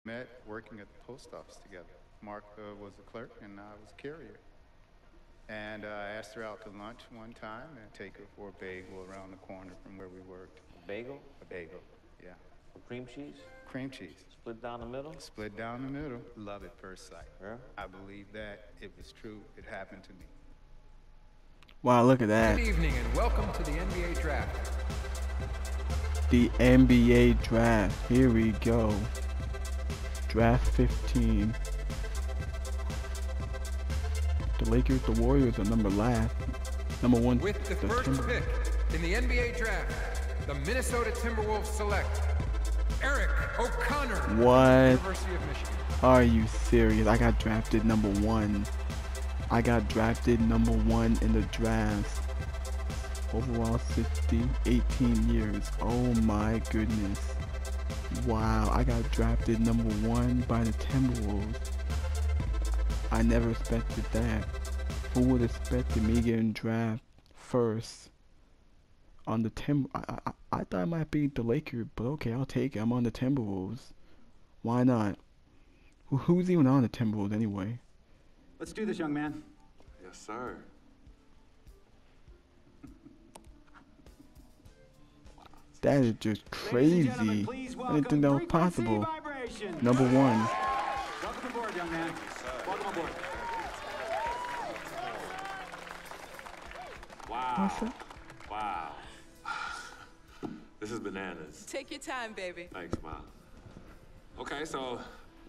met working at the post office together. Mark was a clerk and I was a carrier. And I asked her out to lunch one time and take her for a bagel around the corner from where we worked. A bagel? A bagel, yeah. With cream cheese? Cream cheese. Split down the middle? Split down the middle. Love at first sight. Yeah? I believe that it was true. It happened to me. Wow, look at that. Good evening and welcome to the NBA Draft. The NBA Draft. Here we go. Draft 15. The Lakers, the Warriors are number one. With the first pick in the NBA Draft, the Minnesota Timberwolves select Eric O'Connor. What? University of Michigan. Are you serious? I got drafted number 1. I got drafted number 1 in the draft. Overall 18 years. Oh my goodness. Wow, I got drafted number 1 by the Timberwolves. I never expected that. Who would have expected me getting drafted first on the I thought it might be the Lakers, but okay, I'll take it. I'm on the Timberwolves. Why not? Who's even on the Timberwolves anyway? Let's do this, young man. Yes, sir. That is just crazy. I didn't think that was possible. Number 1. Welcome aboard, young man. Welcome aboard. Wow. Wow. This is bananas. Take your time, baby. Thanks, Mom. Okay, so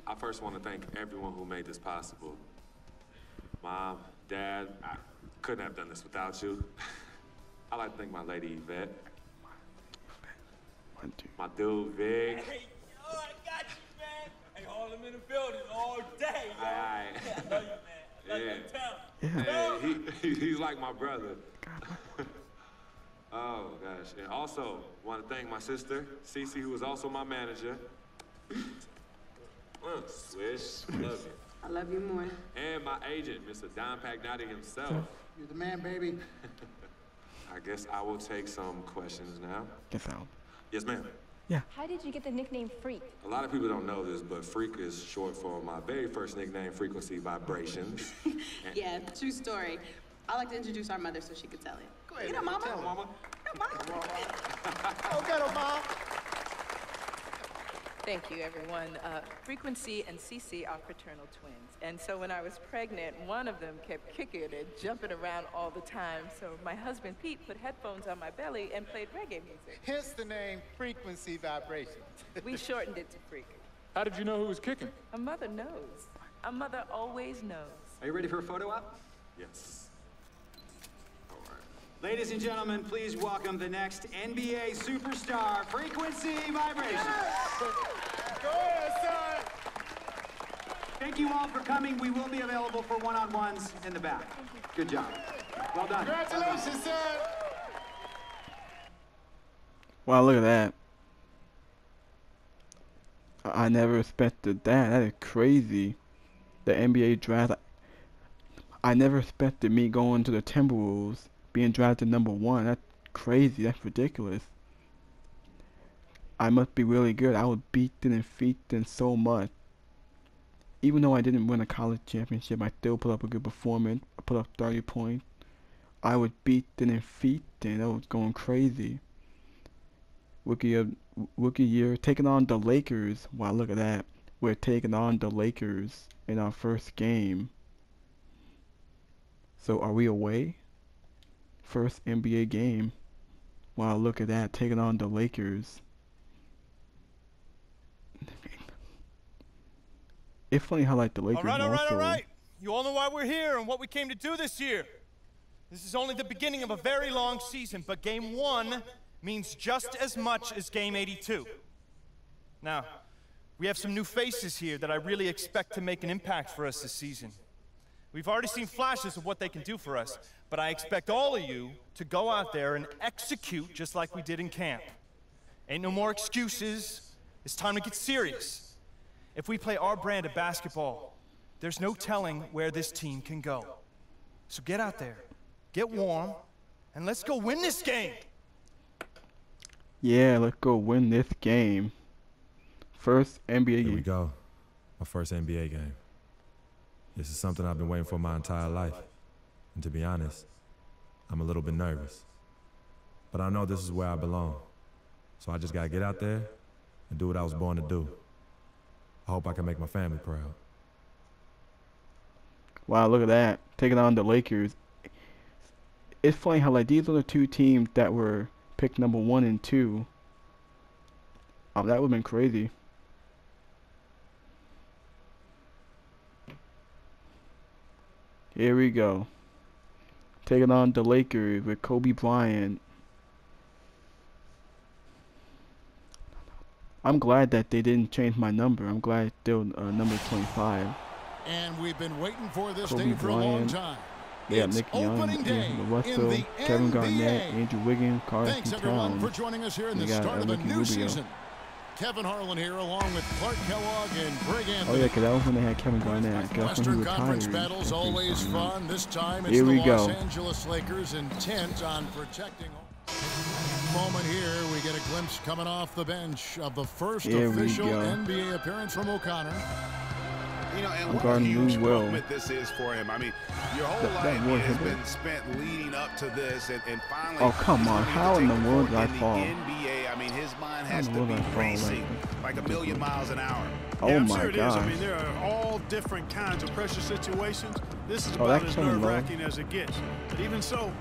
I first want to thank everyone who made this possible. Mom, Dad, I couldn't have done this without you. I'd like to thank my lady Yvette. My dude, Vic. Hey, yo, I got you, man. Hey, all them in the building all day, yo. Aye. I love you, man. Love Yeah. you, town. He's like my brother. Oh, gosh. And also, want to thank my sister, Cece, who is also my manager. Swish, love you. I love you more. And my agent, Mr. Don Pagnotti himself. You're the man, baby. I guess I will take some questions now. Get out. Yes, ma'am. Yeah. How did you get the nickname Freak? A lot of people don't know this, but Freak is short for my very first nickname, Frequency Vibrations. Yeah, true story. I like to introduce our mother so she could tell you. Go ahead. You know, Mama. Tell Mama. Oh, get him, Mom. Thank you, everyone. Frequency and Cece are fraternal twins. And so when I was pregnant, one of them kept kicking and jumping around all the time. So my husband, Pete, put headphones on my belly and played reggae music. Hence the name Frequency Vibrations. We shortened it to Freak. How did you know who was kicking? A mother knows. A mother always knows. Are you ready for a photo op? Yes. All right. Ladies and gentlemen, please welcome the next NBA superstar, Frequency Vibrations. Go ahead, son. Thank you all for coming. We will be available for one-on-ones in the back. Good job. Well done. Congratulations, son. Wow, look at that. I never expected that. That is crazy. The NBA draft. I never expected me going to the Timberwolves, being drafted number 1. That's crazy. That's ridiculous. I must be really good. I would beat them and feat them so much. Even though I didn't win a college championship, I still put up a good performance. I put up 30 points. I would beat them and feat them. That was going crazy. Rookie year, taking on the Lakers. Wow, look at that. We're taking on the Lakers in our first game. So are we away? First NBA game. Wow, look at that. Taking on the Lakers. It's funny how like the Lakers All right. You all know why we're here and what we came to do this year. This is only the beginning of a very long season, but Game 1 means just as much as Game 82. Now, we have some new faces here that I really expect to make an impact for us this season. We've already seen flashes of what they can do for us, but I expect all of you to go out there and execute just like we did in camp. Ain't no more excuses. It's time to get serious. If we play our brand of basketball, there's no telling where this team can go. So get out there, get warm, and let's go win this game. Yeah, let's go win this game. First NBA game. Here we go. My first NBA game. This is something I've been waiting for my entire life. And to be honest, I'm a little bit nervous. But I know this is where I belong. So I just gotta get out there and do what I was born to do. I hope I can make my family proud. Wow, look at that. Taking on the Lakers. It's funny how like these are the two teams that were picked number 1 and 2. That would have been crazy. Here we go. Taking on the Lakers with Kobe Bryant. I'm glad that they didn't change my number. I'm glad it's still number 25. And we've been waiting for this Kobe day for a long Bryant. time. Yeah, It's Nick Young, opening day D'Angelo in Russell, the Kevin NBA. Garnett, Andrew Wiggins, Carson Thanks everyone Towns. for joining us here in We the got start of a Ricky new Rubio. season. Kevin Harlan here along with Clark Kellogg and Greg Oh Anthony. yeah, because that was when they had Kevin Garnett. I guess when he Western Conference retired. battles always fun. This time it's Here the we Los go. Angeles Lakers intent on protecting. Moment here, we get a glimpse coming off the bench of the first Here we official go. NBA appearance from O'Connor. You know, and I'm what a guarding huge Lou Will. moment this is for him. I mean, your whole That life Will has hit been it. spent leading up to this, and finally. Oh, come on. How in the world did I fall? In the NBA, I mean, his mind How has in to the be world did I fall racing like a million miles an hour. Oh Yeah, I'm my sure it is. I gosh. mean, there are all different kinds of pressure situations. This is Oh, about that's as coming low. nerve-wracking as it gets. But even so,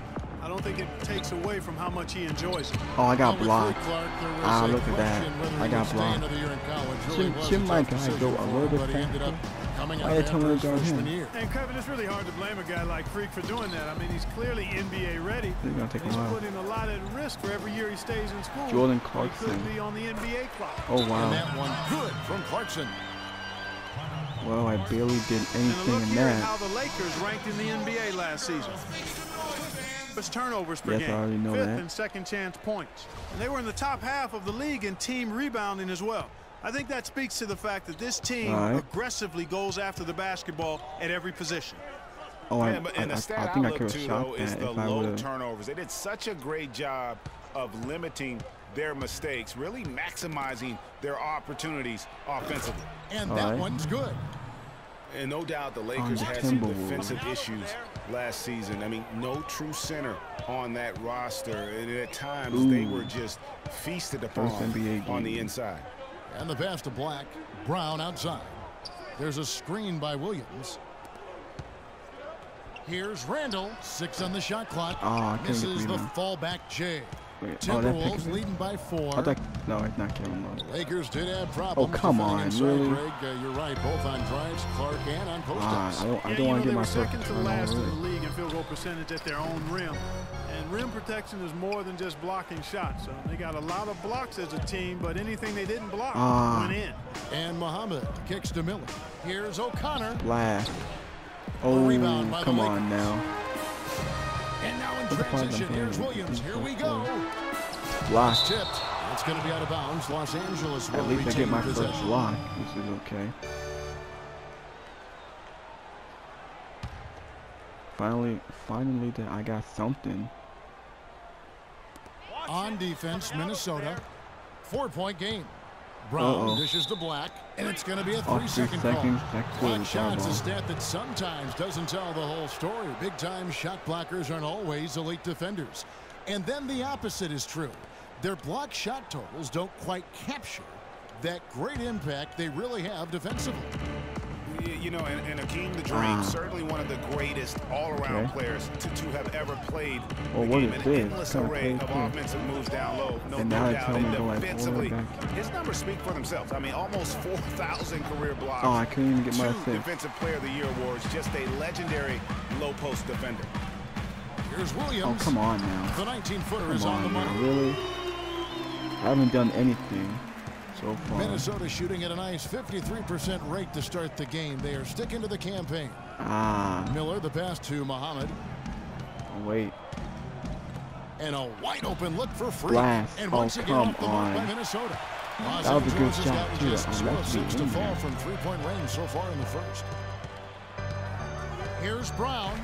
I don't think it takes away from how much he enjoys it. Oh, I got Well, with blocked. Rick Clark, there was Ah, a look at that. question whether I he got would stay blocked. another year in college. Really was Shouldn't a my tough guy decision go a for little him, bit but he ended up faster? coming Why out they tell after me his to guard freshman him? year. And Kevin, it's really hard to blame a guy like Freak for doing that. I mean, he's clearly NBA ready. It's gonna take a He's while. putting a lot at risk for every year he stays in school. Jordan He Clarkson. could be on the NBA clock. Oh And wow. that one good from Clarkson. Well, I barely did And anything look in here at how that. the Lakers ranked in the NBA last season. First turnovers per Yes, I game, already know 5th that. in second chance points. And they were in the top half of the league in team rebounding as well. I think that speaks to the fact that this team All right. aggressively goes after the basketball at every position. Oh, Yeah, but and the stat I think I look could to, have though, shot is that the if I low would have. turnovers. They did such a great job of limiting their mistakes, really maximizing their opportunities offensively. And All that right. one's good. And no doubt the Lakers the had some Timberwolves. defensive issues last season. I mean, no true center on that roster. And at times, they Ooh. were just feasted First upon NBA on game. the inside. And the pass to Black. Brown outside. There's a screen by Williams. Here's Randall. 6 on the shot clock. Oh, I couldn't get Misses the rebound. fallback J. Wait, oh, that pick Timberwolves is it? leading by 4. I thought, no, it's not Kevin Love. Lakers did have problems. Oh, come defending on, inside, really? Greg, you're right, both on drives, Clark, and on post-ups. I don't Yeah, want you to know, get they were myself second to turned last in over. the league in field goal percentage at their own rim. And rim protection is more than just blocking shots. So they got a lot of blocks as a team, but anything they didn't block went in. And Muhammad kicks to Miller. Here's O'Connor. Blast. rebound Oh, by the come Lakers. on now. And now in What the fuck transition, am I here's doing? Williams. Here we go. Block. Tipped. It's going to be out of bounds. Los Angeles will At least I get retain my first possession. block, which is okay. Finally that I got something. On defense, Minnesota. 4-point game. Brown Uh-oh. dishes to Black, and it's going to be a Oh, 3-second 3 call. seconds. That's good. Block shots, a Ball. stat that sometimes doesn't tell the whole story. Big-time shot blockers aren't always elite defenders. And then the opposite is true. Their block shot totals don't quite capture that great impact they really have defensively. You know, and Akeem the Dream, certainly one of the greatest all-around Okay. players to have ever played Well, the what game. is An this? endless Kinda array crazy of too. offensive moves down low. No, And no now they doubt. tell me And to go like all the defensively, way back. his numbers speak for themselves. I mean, almost 4,000 career blocks. Oh, I couldn't even get my 2 assist. Defensive Player of the Year awards. Just a legendary low-post defender. Here's Oh, Williams. come on now. The 19-footer is Come on the on money. now. Really? I haven't done anything so far. Minnesota shooting at a nice 53% rate to start the game. They are sticking to the campaign. Miller, the pass to Muhammad. Oh, wait. And a wide open look for free. Blast. And Oh, once again come off the mark by on. Minnesota. Los That was a good Angeles has shot, gotten too. just I 12 left it attempts to in fall there. from three-point range so far in the first. Here's Brown.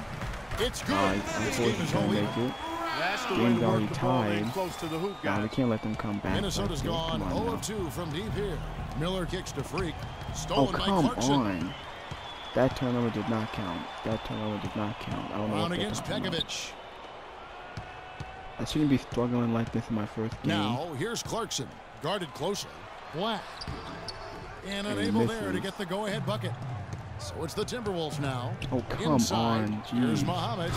It's good. This game Unfortunately, is can't only make it. That's the way Game's to already work the ball in tied. close to the hoop, Nah, guys. we can't let them come back. Minnesota's like this. gone Come on 0 now. of 2 from deep here. Miller kicks to Freak. Stolen by come Clarkson. on. That turnover did not count. That turnover did not count. I don't know Brown what against Pekovic. I shouldn't be struggling like this in my first game. Now, here's Clarkson. Guarded closely. Black. And unable there to get the go-ahead bucket. So it's the Timberwolves now. Oh, come Inside. on. Here's Geez. Muhammad.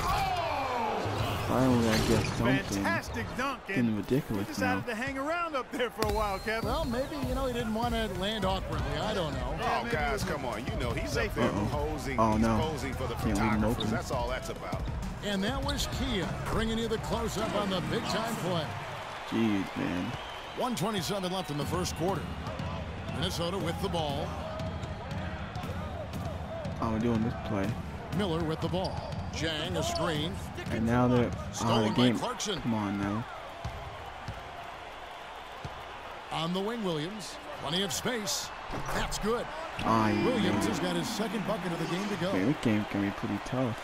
Finally, I get something. Fantastic dunk. Getting ridiculous he decided to hang around up there for a while, Kevin. Well, maybe, he didn't want to land awkwardly. I don't know. Oh, guys, come on. He's up there posing. Oh, He's no. posing for the Can't leave him photographers. open. That's all that's about. And that was Kia bringing you the close-up on the big-time play. Jeez, man. 1:27 left in the first quarter. Minnesota with the ball. Oh, we're doing this play. Miller with the ball. Jang, a screen. And now they're out of Stolen the by game. Clarkson. Come on now. On the wing, Williams. Plenty of space. That's good. Williams has got his second bucket of the game to go. Man, this game can be pretty tough.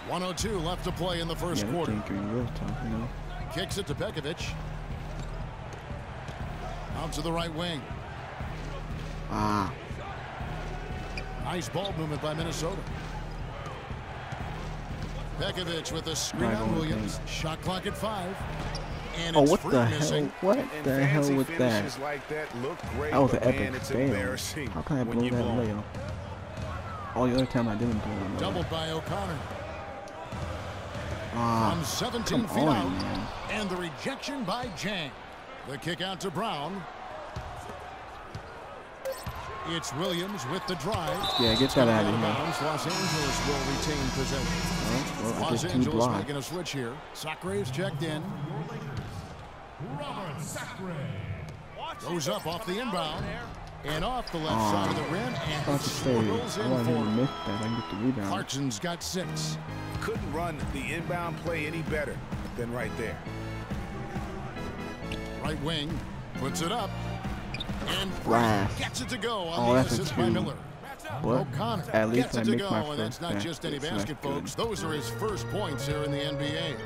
1:02 left to play in the first Yeah, quarter. this game can be real tough, Kicks it to Pekovic. Out to the right wing. Nice ball movement by Minnesota. Pekovic with a screen on Williams. Shot clock at 5. And Oh, it's what the missing. hell? What the hell was that? Like that look great, That was an but man, epic it's fail. embarrassing How can I when blow you that blow. layup? All the other time I didn't blow that layup. Doubled by O'Connor. From 17 come feet on, out. man. And the rejection by Jang. The kick out to Brown. It's Williams with the drive. Yeah, get that out of here. Los Angeles will retain possession. Well, I Los just two Angeles blocks. making a switch here. Sacre's checked in. Goes up off the inbound. And off the left side of the rim. I And thought to say, swirls I in wanted him to for miss that. I can get the rebound. Clarkson's got 6. Couldn't run the inbound play any better than right there. Right wing. Puts it up. And Blast. gets it to go on Oh, the that's a assist by two. Miller. But O'Connor at least gets I it to make go, my and that's first not just any basket, so basket, that's good. folks. Those are his first points here in the NBA.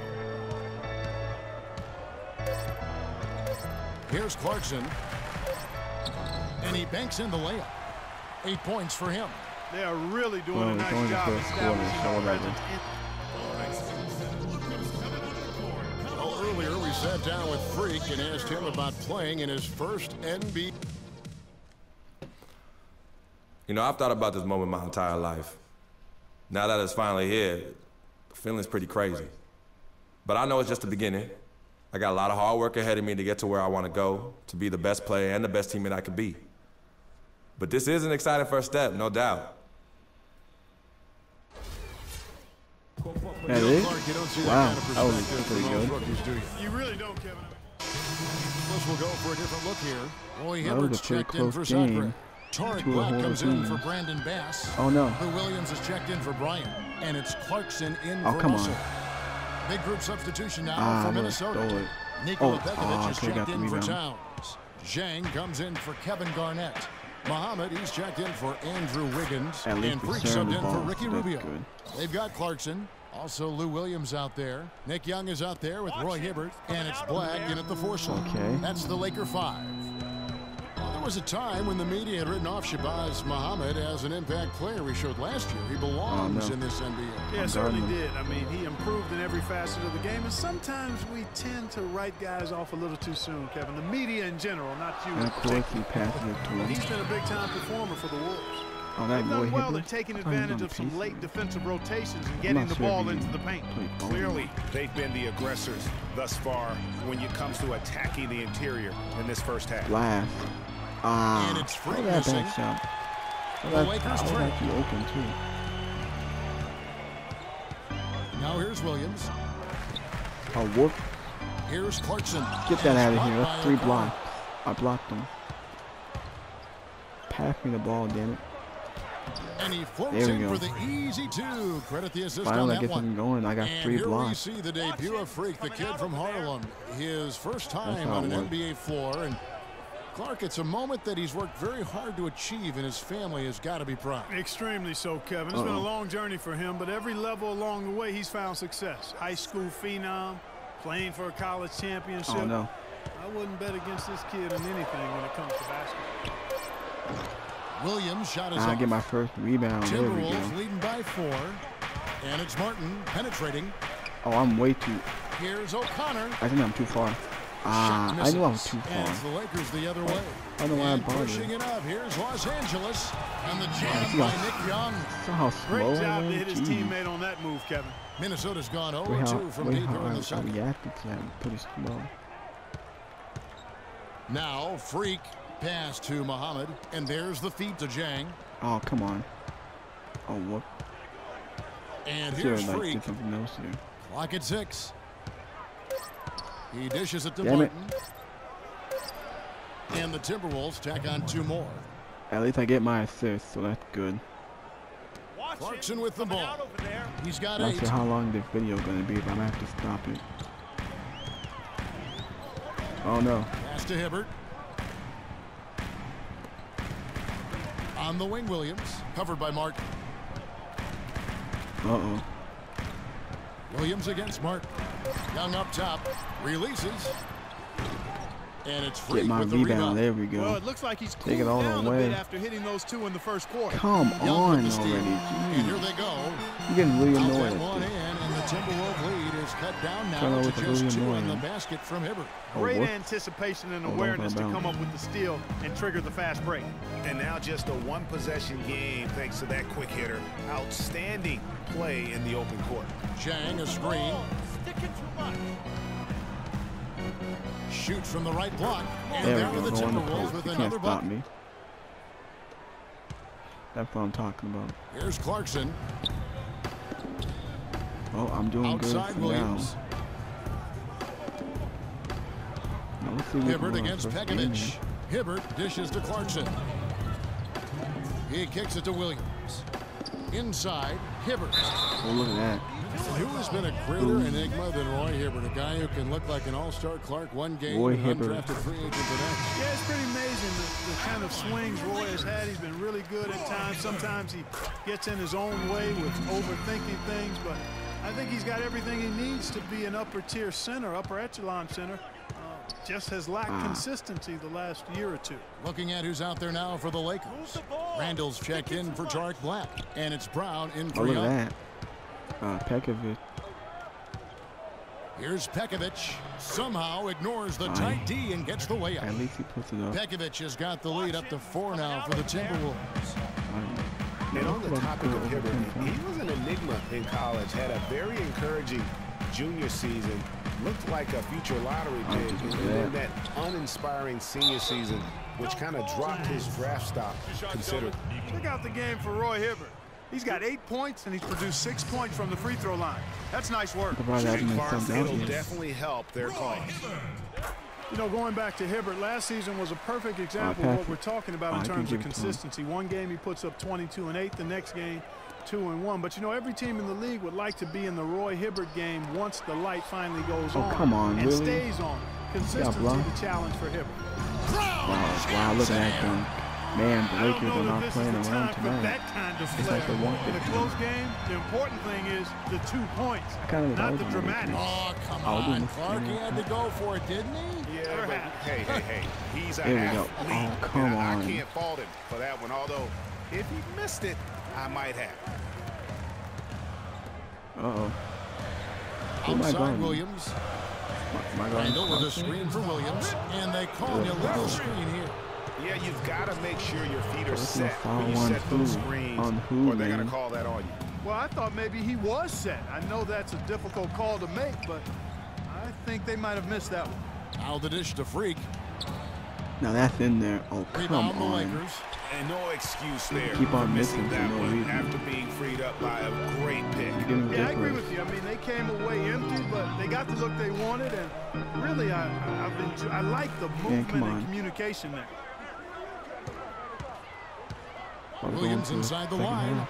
Here's Clarkson. And he banks in the layup. 8 points for him. They are really doing a it's nice only the job first quarter, establishing so their whatever. presence. Well, earlier we sat down with Freak and asked him about playing in his first NBA. I've thought about this moment my entire life. Now that it's finally here, the feeling's pretty crazy. But I know it's just the beginning. I got a lot of hard work ahead of me to get to where I want to go, to be the best player and the best teammate I could be. But this is an exciting first step, no doubt. That is? Clark, you don't see Wow, that kind of that was perspective pretty from good. most rookies, do you? You really don't, Kevin. Plus, we'll go for a different look here. Roy That was a Hibbert's pretty checked in for close game. Sacre. Tarek Two Black whole comes in for teams. Brandon Bass. Oh, no. Lou Williams is checked in for Bryant. And it's Clarkson in Oh, for come Russell. on. Big group substitution now Ah, for I would've Minnesota. stole it. Nikola Oh, Pekovic is okay, got checked the in for rebound. Towns. Zhang comes in for Kevin Garnett. Muhammad, he's checked in for Andrew Wiggins. At least And we Freak sharing subbed the in for ball, Ricky so that's Rubio. good. They've got Clarkson. Also, Lou Williams out there. Nick Young is out there with Roy Hibbert. And it's Black in at the 4 slot. Okay. That's the Laker 5. Well, there was a time when the media had written off Shabazz Muhammad as an impact player we showed last year. He belongs in this NBA. Yeah, certainly did. I mean, he improved in every facet of the game, and sometimes we tend to write guys off a little too soon, Kevin. The media in general, not you. And of course, he passes it to him. He's been a big-time performer for the Wolves. Oh, that They've Roy done well Hibbert? in taking I thought he was advantage on of some the late piece. defensive rotations and I'm getting not the sure ball if he into the paint. played ball. Clearly, they've been the aggressors thus far when it comes to attacking the interior in this first half. Blast. Ah, And it's Freak look at that missing. back shot. The That Lakers was three. actually open, too. Now here's Williams. Oh, whoop. Here's Clarkson. Get that out of And here. blocked That's by 3 O'Connor. blocks. I blocked them. Pass me the ball, damn it. And he floats There we in go. for the easy 2. Credit the assist Finally, on I that get one. something going. I got And 3 here we blocks. see the debut of Freak, the kid from Harlem. His first time how on it an works. NBA floor. And Clark, it's a moment that he's worked very hard to achieve, and his family has got to be proud. Extremely so, Kevin. It's been a long journey for him, but every level along the way, he's found success. High school phenom, playing for a college championship. Oh, no. I wouldn't bet against this kid in anything when it comes to basketball. Williams shot is I off. get my first rebound. There we go. Timberwolves leading by 4. And it's Martin penetrating. Oh, I'm way too. Here's O'Connor. I think I'm too far. I knew I was too And far. the Lakers the other way. I don't know why I And bothered. pushing it up. Here's Los Angeles. And the See jam how- by Nick Young. See how slow Great I job to am? hit his Jeez. teammate on that move, Kevin. Minnesota's gone Wait 0-2 from deep here in the I second. reacted to that. I'm pretty slow. Now, Freak pass to Muhammad. And there's the feed to Jang. Oh, come on. Oh, what? And Sure, here's like, Freak. did something else here. Clock at 6. He dishes it to Damn it. Martin. And the Timberwolves tack on 2 more. At least I get my assist, so that's good. Clarkson with the ball. He's got Not 8. sure how long this video is going to be, but I'm going to have to stop it. Oh, no. Pass to Hibbert. On the wing, Williams. Covered by Martin. Uh-oh. Williams against Martin. Young up top. Releases. And it's Freak Get my with the rebound. rebound. There we go. Well, it looks like he's Take it cooled all down the a bit way. after hitting those 2 in the first quarter. Come Young on with the steal. already. And here Jeez. they go. I'm getting really Out annoyed that at one this. in, and the Timberwolves lead is cut down now Turnover to with the just 2 really in the annoying. basket from Hibbert. Oh, Great what? anticipation and Oh, don't awareness to go come down. up with the steal and trigger the fast break. And now just a one-possession game thanks to that quick hitter. Outstanding play in the open court. Jang a screen. Shoots from the right block. And There there we are go. the Go on the Timberwolves post. with You can't another stop bucket. me. That's what I'm talking about. Here's Clarkson. Oh, I'm doing good Outside for Williams. now. Let's see what Hibbert we're on against first game Pekovic. here. Hibbert dishes to Clarkson. He kicks it to Williams. Inside, Hibbert. Oh, look at that. Who has been a greater enigma than Roy Hibbert? A guy who can look like an all-star Clark one game Roy and Hibbert. undrafted free agent the next. Yeah, it's pretty amazing the kind of swings Roy has had. He's been really good at times. Sometimes he gets in his own way with overthinking things, but I think he's got everything he needs to be an upper-tier center, upper echelon center. Just has lacked consistency the last year or 2. Looking at who's out there now for the Lakers. Randall's checked in for Tarek Black, and it's Brown in for Oh, look Young. at that. Pekovic. Here's Pekovic. Somehow ignores the tight D and gets the way up. At least he puts it up. Pekovic has got the lead up to 4 now for the Timberwolves. And on the topic of Hibbert, he was an enigma in college, had a very encouraging junior season, looked like a future lottery pick, and then that uninspiring senior season, which kind of dropped his draft stock considerably. Check out the game for Roy Hibbert. He's got 8 points, and he's produced 6 points from the free throw line. That's nice work. And Clark, it'll definitely help their cause. You know, going back to Hibbert, last season was a perfect example of what we're talking about in terms of consistency. One game he puts up 22 and 8, the next game 2 and 1. But you know, every team in the league would like to be in the Roy Hibbert game once the light finally goes on. Come on, and really? stays on. Consistency the challenge for Hibbert. Wow, look at that dunk. Man, the Lakers are not playing around tonight. That kind of It's like they want in it. a close game, the important thing is the 2 points, not the dramatics. Oh, come on. Clark, he had to go for it, didn't he? Yeah, but hey, he's an There we go. athlete. Oh, come and I on. can't fault him for that one, although if he missed it, I might have. Uh-oh. Who am I Outside guarding? Williams. Am I guarding Randall with a Clarkson? screen for Williams, and they call me a little screen here. Yeah, you've got to make sure your feet are This is a set foul when you on set those who? screens, On who, or they're going man? to call that on you. Well, I thought maybe he was set. I know that's a difficult call to make, but I think they might have missed that one. Now the dish to Freak. Now that's in there. Oh, come Rebound the on. Lakers. And no excuse there Keep on for missing missing for that no one reason. after being freed up by a great pick. You're getting Yeah, I agree ridiculous. with you. I mean, they came away empty, but they got the look they wanted, and really, I like the movement come and on. communication there. Williams inside the line.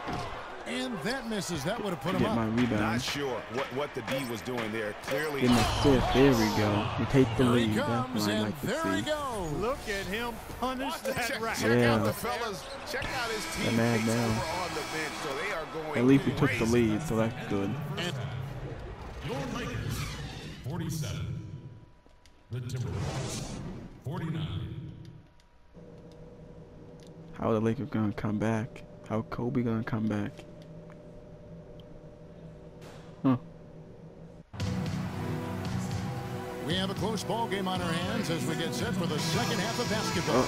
And that misses. That would have put him Get my up. rebound. Not sure what the D was doing there. Clearly, Getting assist. There we go. You take the Here he lead. That's comes, what I and like to there he see. goes. Look at him punish that rack. check Yeah. out the fellas. Check out his They're teammates mad over now. on the bench. So they are going At least we took the crazy. lead, so that's good. Your Lakers, 47. The Timberwolves, 49. How are the Lakers gonna come back? How Kobe gonna come back? Huh. We have a close ball game on our hands as we get set for the second half of basketball.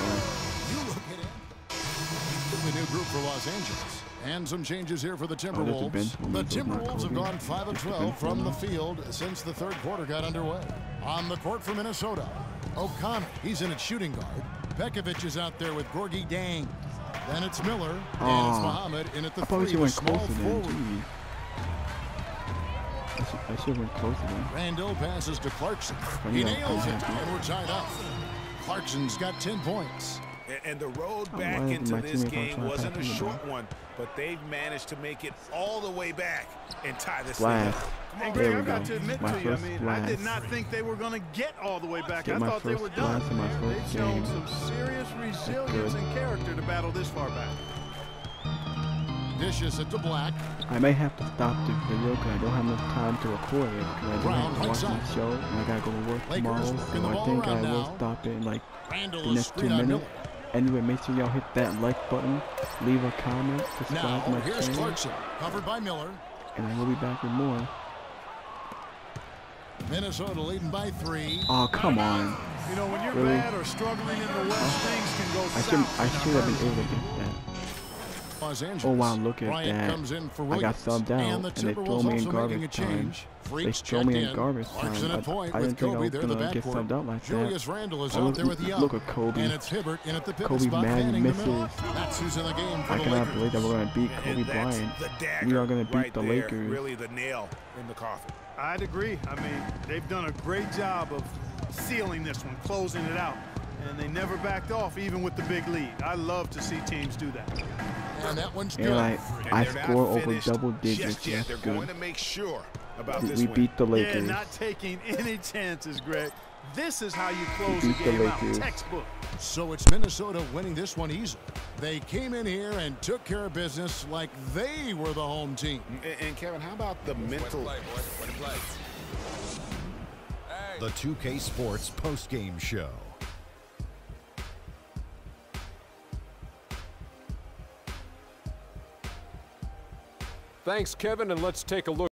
You look at it. The new group for Los Angeles. And some changes here for the Timberwolves. The Timberwolves have gone 5 of 12 from the field since the third quarter got underway. On the court for Minnesota, O'Connor, he's in at shooting guard. Pekovic is out there with Gorgie Dang. Then it's Miller, and it's Muhammad in at the three with small forward. I should have went closer then. Randall passes to Clarkson. He nails it, and we're tied up. Clarkson's got 10 points. And the road back into this game wasn't a short one, but they've managed to make it all the way back and tie this thing up. And Greg, I got to admit to you, I mean, I did not think they were going to get all the way back. I thought they were done. They've shown some serious resilience and character to battle this far back. Dishes it to Black. I may have to stop the video because I don't have enough time to record it. I do have to watch the show and I gotta go to work tomorrow, so I think I will stop it in like the next 2 minutes. Anyway, make sure y'all hit that like button, leave a comment, subscribe to my channel. Clarkson, covered by Miller. And I will be back with more. Minnesota leading by 3. Oh, come on. You know, when you're bad or struggling in the West, things can go south. I should have been able to get that. Los Angeles. Oh wow, look at Bryant that. Comes in for I got subbed out, and they throw me in garbage time. They throw me in garbage time. I didn't think I was going to get subbed out like Julius Randle is that. out there with Young. Look at Kobe. And it's Hibbert in at the pivot Kobe spot, Madden misses. That's who's in the game for I the cannot Lakers. believe that we're going to beat Kobe Bryant. We are going to beat the Lakers. Really the nail in the coffin. I'd agree. I mean, they've done a great job of sealing this one, closing it out. And they never backed off, even with the big lead. I love to see teams do that. And that one's good. And I score over double digits. That's They're good. going to make sure about this We win. beat the Lakers. Yeah, not taking any chances, Greg. This is how you close the game out. Textbook. So it's Minnesota winning this one easily. They came in here and took care of business like they were the home team. And Kevin, how about the mental? The 2K Sports postgame show. Thanks, Kevin, and let's take a look.